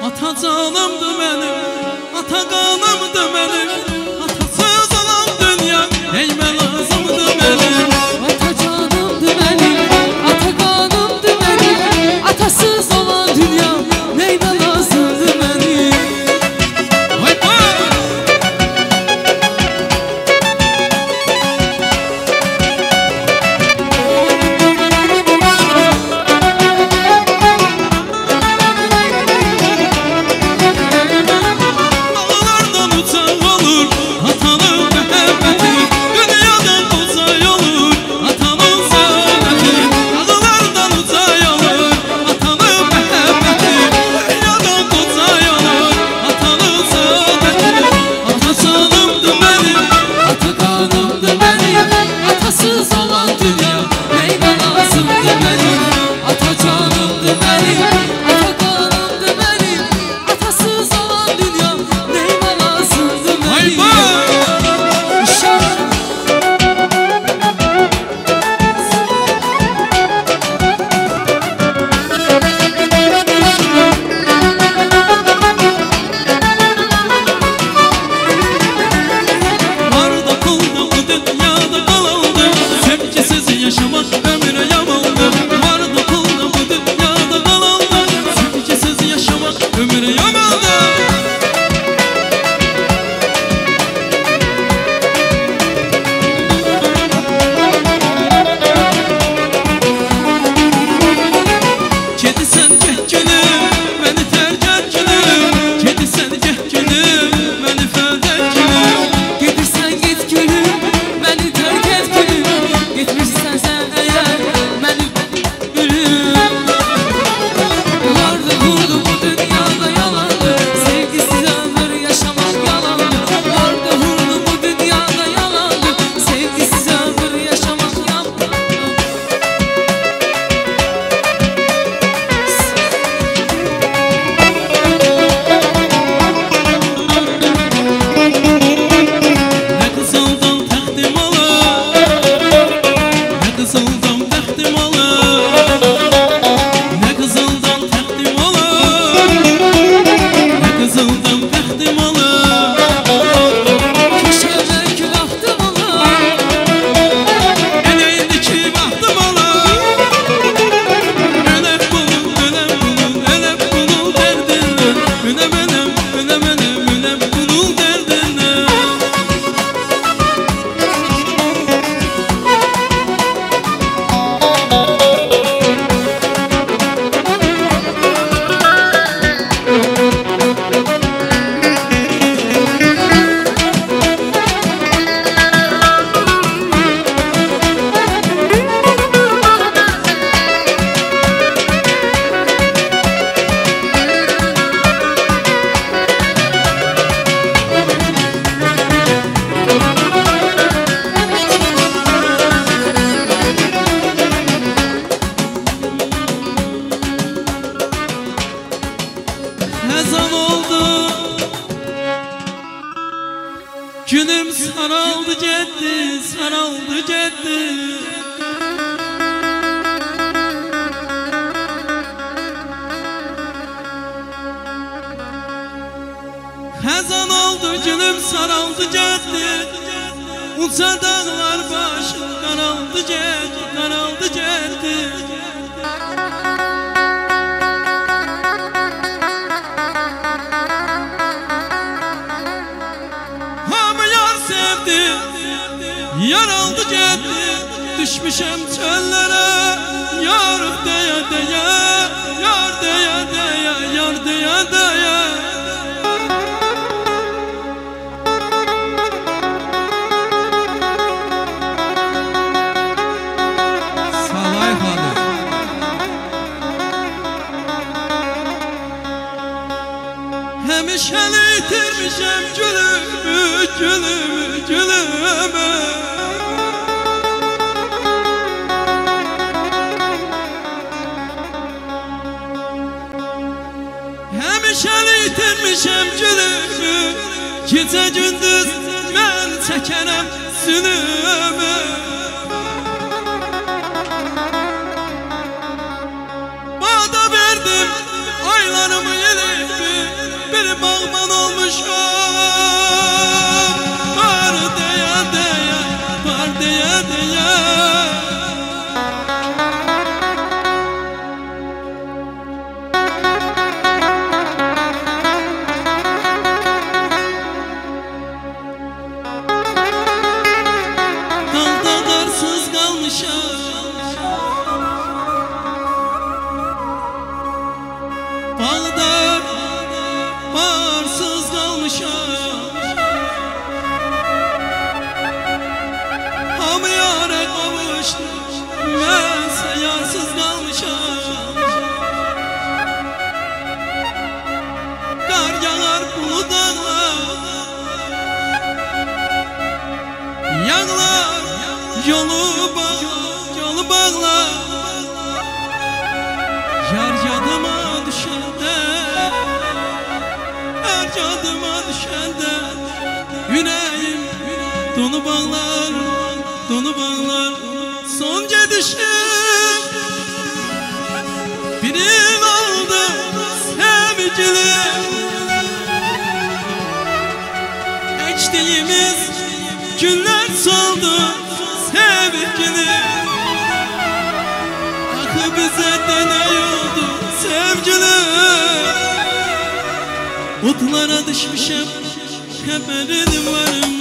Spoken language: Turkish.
Atacanımdı benim, atakanımdı benim. Atasız olan dünya neyime lazımdı benim. Atacanımdı benim, atakanımdı benim. Atasız olan dünya neyime lazımdı benim. Vay vay. Günüm saraldı ciddi, saraldı ciddi. Hazan oldu günüm saraldı ciddi. Uca dağlar başım karaldı ciddi, karaldı ciddi. Yar aldı ciddi, düşmüşem çöllere. Yar deye deye, yar deye deye, yar deye deye. Salay halı. Hemişeli yitirmişem gülümü, gülümü, gülümü. Hemişeli yitirmişem gülümü. Gece gündüz ben çekerem zulümü. Bana verdim aylarımı yelekti. Bağda barsız kalmışam, hamı yara kavuştu, bense yarsız kalmışam. Kar yağar bulu dağlar, yağlar yolu bağlar. Yar yadıma düşende, her yadıma düşende, yüreğim donu bağlar, donu bağlar. Son gedişim birin oldu sevgilim, ektiğimiz güller soldu sevgilim. Akı bize deney oldu sevgilim, otlara düşmüşem, haberin varım.